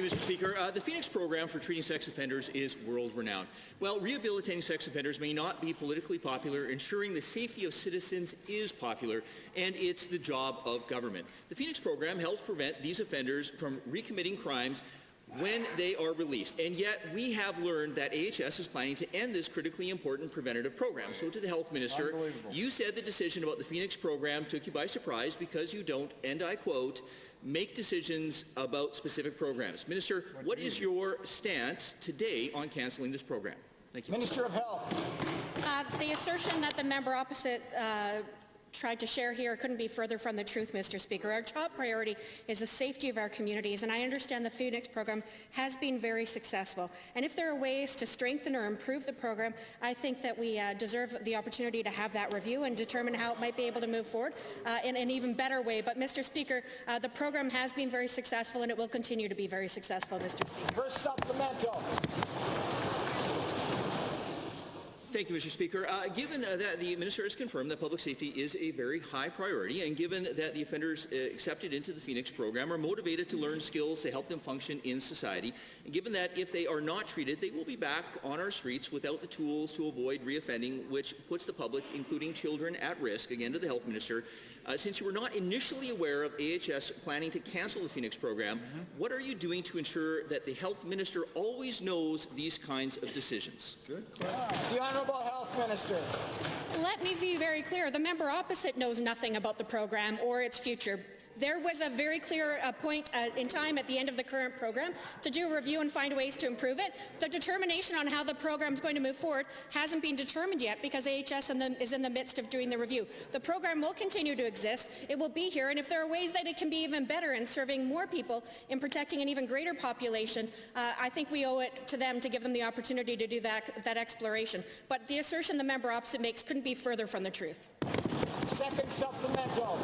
you, Mr. Speaker. The Phoenix program for treating sex offenders is world-renowned. While rehabilitating sex offenders may not be politically popular, ensuring the safety of citizens is popular, and it's the job of government. The Phoenix program helps prevent these offenders from recommitting crimes when they are released. And yet we have learned that AHS is planning to end this critically important preventative program. So to the Health Minister, you said the decision about the Phoenix program took you by surprise because you don't, and I quote, make decisions about specific programs. Minister, what is your stance today on cancelling this program? Thank you. Minister of Health. The assertion that the member opposite tried to share here couldn't be further from the truth, Mr. Speaker. Our top priority is the safety of our communities, and I understand the Phoenix program has been very successful. And if there are ways to strengthen or improve the program, I think that we deserve the opportunity to have that review and determine how it might be able to move forward in an even better way. But, Mr. Speaker, the program has been very successful, and it will continue to be very successful, Mr. Speaker. First supplemental. Thank you, Mr. Speaker. Given that the Minister has confirmed that public safety is a very high priority, and given that the offenders accepted into the Phoenix program are motivated to learn skills to help them function in society, and given that if they are not treated, they will be back on our streets without the tools to avoid reoffending, which puts the public, including children, at risk, again to the Health Minister, since you were not initially aware of AHS planning to cancel the Phoenix program, what are you doing to ensure that the Health Minister always knows these kinds of decisions? Good. The Honourable Health Minister. Let me be very clear. The member opposite knows nothing about the program or its future. There was a very clear point in time at the end of the current program to do a review and find ways to improve it. The determination on how the program is going to move forward hasn't been determined yet because AHS is in the midst of doing the review. The program will continue to exist. It will be here, and if there are ways that it can be even better in serving more people, in protecting an even greater population, I think we owe it to them to give them the opportunity to do that exploration. But the assertion the member opposite makes couldn't be further from the truth. Second supplemental.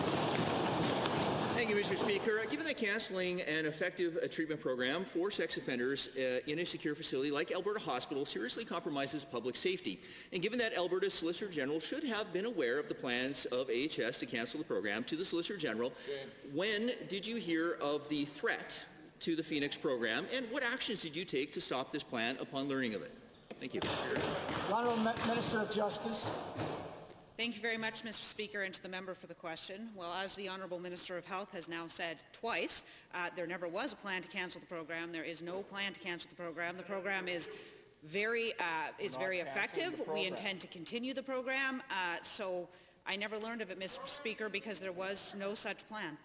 Thank you, Mr. Speaker. Given that cancelling an effective treatment program for sex offenders in a secure facility like Alberta Hospital seriously compromises public safety, and given that Alberta's Solicitor General should have been aware of the plans of AHS to cancel the program, to the Solicitor General, when did you hear of the threat to the Phoenix program, and what actions did you take to stop this plan upon learning of it? Thank you. The Honourable Minister of Justice. Thank you very much, Mr. Speaker, and to the member for the question. Well, as the Honourable Minister of Health has now said twice, there never was a plan to cancel the program. There is no plan to cancel the program. The program is very effective. We intend to continue the program. So I never learned of it, Mr. Speaker, because there was no such plan.